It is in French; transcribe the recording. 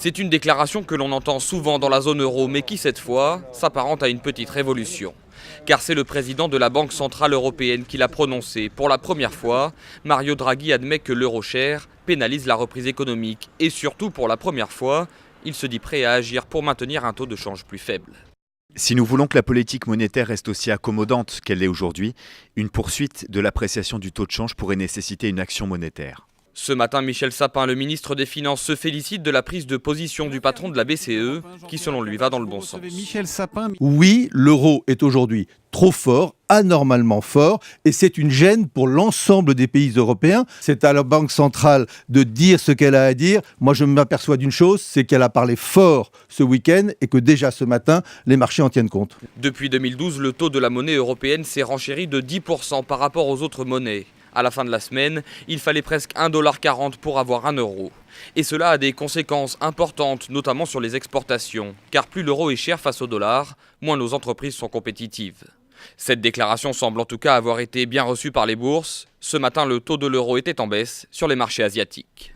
C'est une déclaration que l'on entend souvent dans la zone euro, mais qui cette fois s'apparente à une petite révolution. Car c'est le président de la Banque Centrale Européenne qui l'a prononcée. Pour la première fois, Mario Draghi admet que l'euro cher pénalise la reprise économique. Et surtout, pour la première fois, il se dit prêt à agir pour maintenir un taux de change plus faible. Si nous voulons que la politique monétaire reste aussi accommodante qu'elle l'est aujourd'hui, une poursuite de l'appréciation du taux de change pourrait nécessiter une action monétaire. Ce matin, Michel Sapin, le ministre des Finances, se félicite de la prise de position du patron de la BCE, qui selon lui va dans le bon sens. Oui, l'euro est aujourd'hui trop fort, anormalement fort, et c'est une gêne pour l'ensemble des pays européens. C'est à la Banque centrale de dire ce qu'elle a à dire. Moi, je m'aperçois d'une chose, c'est qu'elle a parlé fort ce week-end et que déjà ce matin, les marchés en tiennent compte. Depuis 2012, le taux de la monnaie européenne s'est renchéri de 10% par rapport aux autres monnaies. À la fin de la semaine, il fallait presque 1,40 $ pour avoir 1 euro. Et cela a des conséquences importantes, notamment sur les exportations. Car plus l'euro est cher face au dollar, moins nos entreprises sont compétitives. Cette déclaration semble en tout cas avoir été bien reçue par les bourses. Ce matin, le taux de l'euro était en baisse sur les marchés asiatiques.